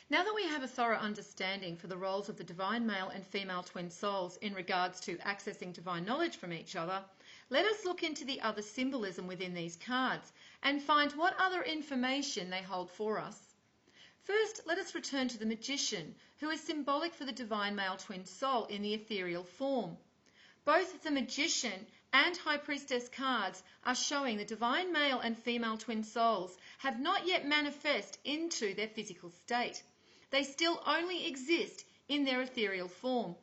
Now that we have a thorough understanding for the roles of the divine male and female twin souls in regards to accessing divine knowledge from each other, let us look into the other symbolism within these cards and find what other information they hold for us. First, let us return to the magician, who is symbolic for the divine male twin soul in the ethereal form. Both the magician and high priestess cards are showing the divine male and female twin souls have not yet manifest into their physical state. They still only exist in their ethereal form.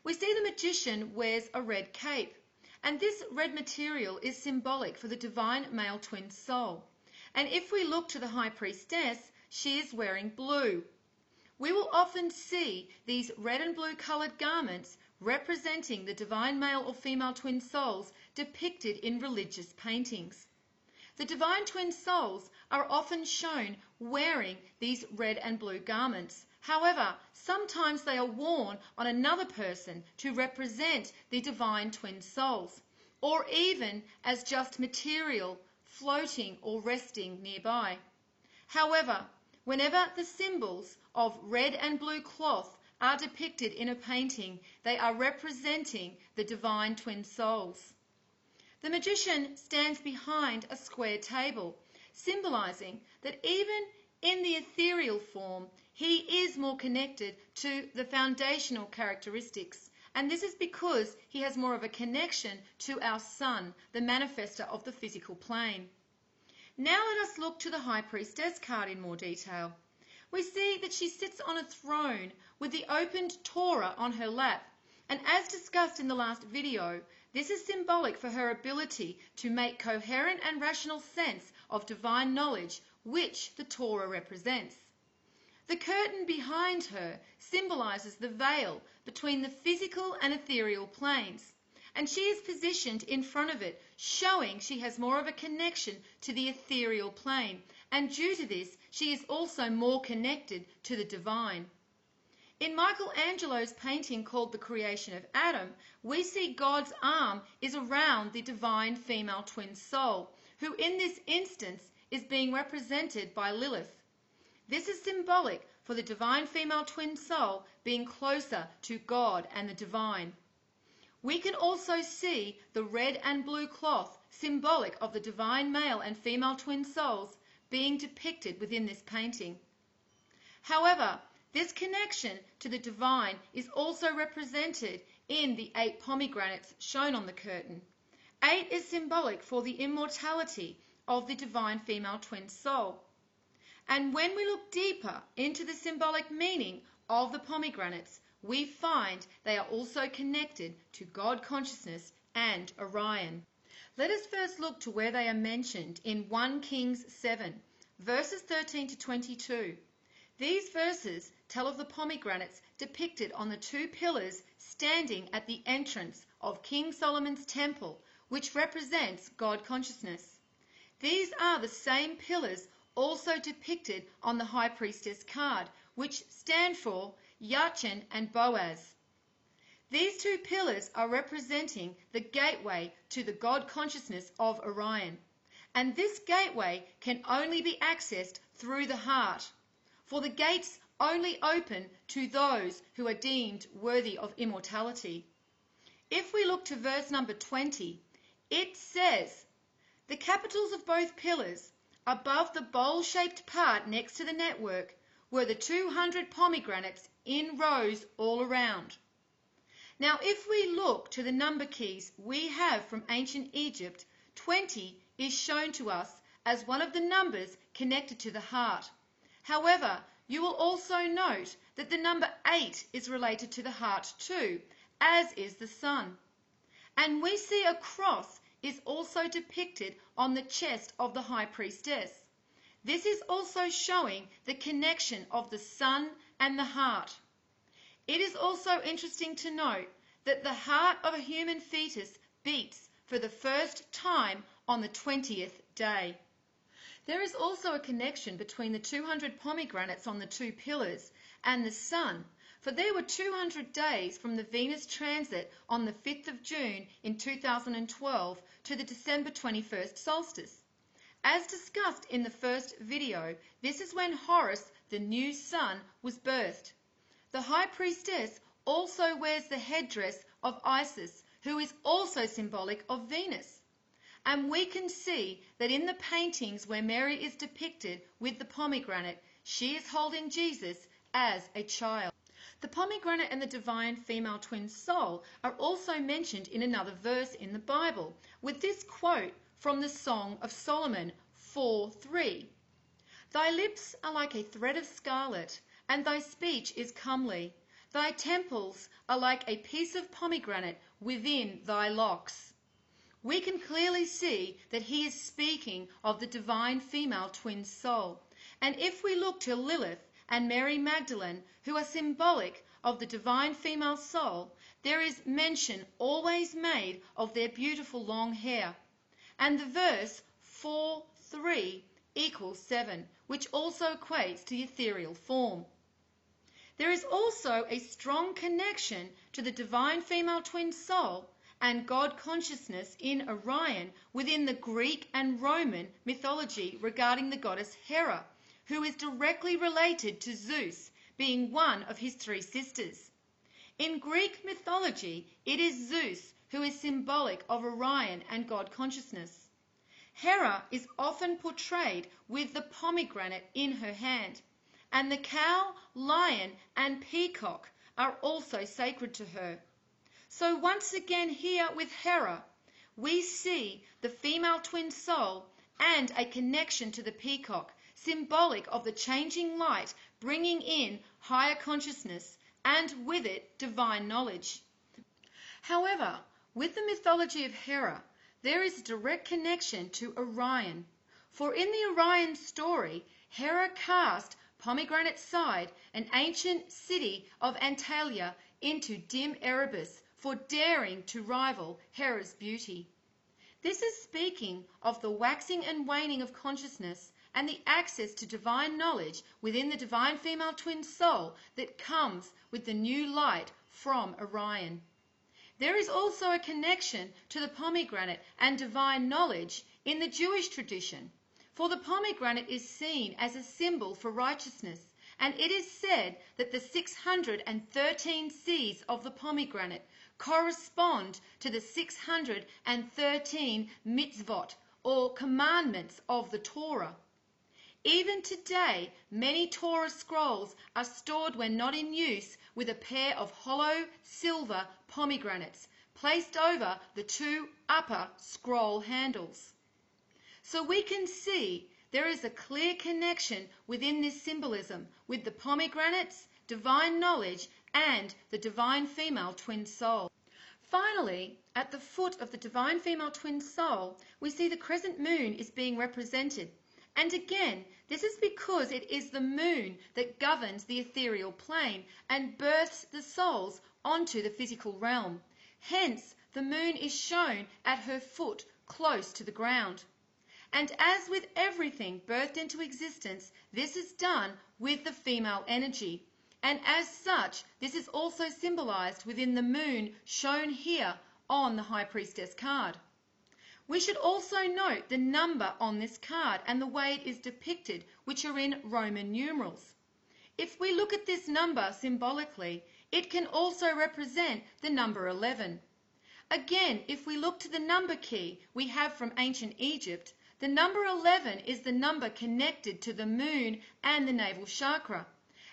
We see the magician wears a red cape, and this red material is symbolic for the divine male twin soul. And if we look to the high priestess, she is wearing blue. We will often see these red and blue coloured garments representing the divine male or female twin souls depicted in religious paintings. The divine twin souls are often shown wearing these red and blue garments. However, sometimes they are worn on another person to represent the divine twin souls, or even as just material floating or resting nearby. However, whenever the symbols of red and blue cloth are depicted in a painting, they are representing the divine twin souls. The magician stands behind a square table, symbolizing that even in the ethereal form, he is more connected to the foundational characteristics, and this is because he has more of a connection to our sun, the manifester of the physical plane. Now let us look to the High Priestess card in more detail. We see that she sits on a throne with the opened Torah on her lap, and as discussed in the last video, this is symbolic for her ability to make coherent and rational sense of divine knowledge, which the Torah represents. The curtain behind her symbolizes the veil between the physical and ethereal planes, and she is positioned in front of it, showing she has more of a connection to the ethereal plane, and due to this, she is also more connected to the divine. In Michelangelo's painting called The Creation of Adam, we see God's arm is around the divine female twin soul, who in this instance is being represented by Lilith. This is symbolic for the divine female twin soul being closer to God and the divine. We can also see the red and blue cloth, symbolic of the divine male and female twin souls, being depicted within this painting. However, this connection to the divine is also represented in the 8 pomegranates shown on the curtain. 8 is symbolic for the immortality of the divine female twin soul. And when we look deeper into the symbolic meaning of the pomegranates, we find they are also connected to God consciousness and Orion. Let us first look to where they are mentioned in 1 Kings 7, verses 13 to 22. These verses tell of the pomegranates depicted on the 2 pillars standing at the entrance of King Solomon's temple, which represents God consciousness. These are the same pillars also depicted on the High Priestess card, which stand for Yachin and Boaz. These 2 pillars are representing the gateway to the God consciousness of Orion, and this gateway can only be accessed through the heart, for the gates only open to those who are deemed worthy of immortality. If we look to verse number 20, it says, "The capitals of both pillars, above the bowl-shaped part next to the network, were the 200 pomegranates in rows all around." Now, if we look to the number keys we have from ancient Egypt, 20 is shown to us as one of the numbers connected to the heart. However, you will also note that the number 8 is related to the heart too, as is the sun. And we see a cross is also depicted on the chest of the High Priestess. This is also showing the connection of the sun and the heart. It is also interesting to note that the heart of a human fetus beats for the first time on the 20th day. There is also a connection between the 200 pomegranates on the 2 pillars and the sun, for there were 200 days from the Venus transit on the 5th of June in 2012 to the December 21st solstice. As discussed in the first video, this is when Horus, the new sun was birthed. The high priestess also wears the headdress of Isis, who is also symbolic of Venus. And we can see that in the paintings where Mary is depicted with the pomegranate, she is holding Jesus as a child. The pomegranate and the divine female twin soul are also mentioned in another verse in the Bible, with this quote from the Song of Solomon 4:3. Thy lips are like a thread of scarlet, and thy speech is comely. Thy temples are like a piece of pomegranate within thy locks. We can clearly see that he is speaking of the divine female twin soul. And if we look to Lilith and Mary Magdalene, who are symbolic of the divine female soul, there is mention always made of their beautiful long hair. And the verse 4:3 equals 7, which also equates to the ethereal form. There is also a strong connection to the divine female twin soul and God consciousness in Orion within the Greek and Roman mythology regarding the goddess Hera, who is directly related to Zeus, being one of his three sisters. In Greek mythology, it is Zeus who is symbolic of Orion and God consciousness. Hera is often portrayed with the pomegranate in her hand, and the cow, lion, and peacock are also sacred to her. So once again here with Hera, we see the female twin soul and a connection to the peacock, symbolic of the changing light, bringing in higher consciousness and with it divine knowledge. However, with the mythology of Hera, there is a direct connection to Orion. For in the Orion story, Hera cast Pomegranate Side, an ancient city of Antalya, into dim Erebus for daring to rival Hera's beauty. This is speaking of the waxing and waning of consciousness and the access to divine knowledge within the divine female twin soul that comes with the new light from Orion. There is also a connection to the pomegranate and divine knowledge in the Jewish tradition, for the pomegranate is seen as a symbol for righteousness, and it is said that the 613 seeds of the pomegranate correspond to the 613 mitzvot, or commandments of the Torah. Even today, many Torah scrolls are stored when not in use with a pair of hollow silver pomegranates placed over the two upper scroll handles. So we can see there is a clear connection within this symbolism with the pomegranates, divine knowledge, and the divine female twin soul. Finally, at the foot of the divine female twin soul, we see the crescent moon is being represented. And again, this is because it is the moon that governs the ethereal plane and births the souls onto the physical realm. Hence, the moon is shown at her foot, close to the ground. And as with everything birthed into existence, this is done with the female energy. And as such, this is also symbolized within the moon shown here on the High Priestess card. We should also note the number on this card and the way it is depicted, which are in Roman numerals. If we look at this number symbolically, it can also represent the number 11. Again, if we look to the number key we have from ancient Egypt, the number 11 is the number connected to the moon and the navel chakra.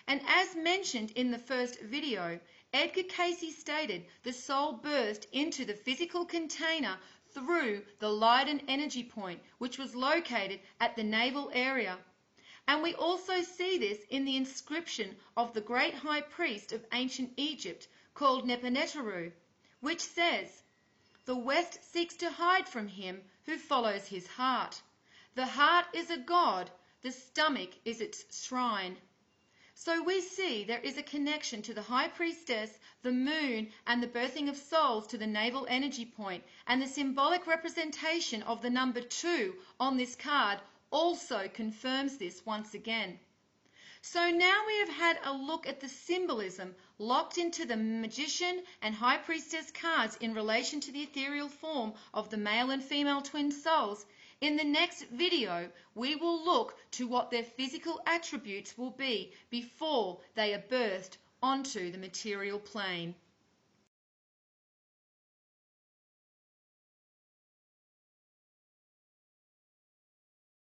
And as mentioned in the first video, Edgar Cayce stated the soul burst into the physical container through the Leiden energy point, which was located at the navel area. And we also see this in the inscription of the great high priest of ancient Egypt called Nepaneteru, which says, "The West seeks to hide from him who follows his heart. The heart is a god, the stomach is its shrine." So we see there is a connection to the high priestess, the moon, and the birthing of souls to the navel energy point, and the symbolic representation of the number 2 on this card also confirms this once again. So now we have had a look at the symbolism locked into the magician and high priestess cards in relation to the ethereal form of the male and female twin souls. In the next video, we will look to what their physical attributes will be before they are birthed onto the material plane.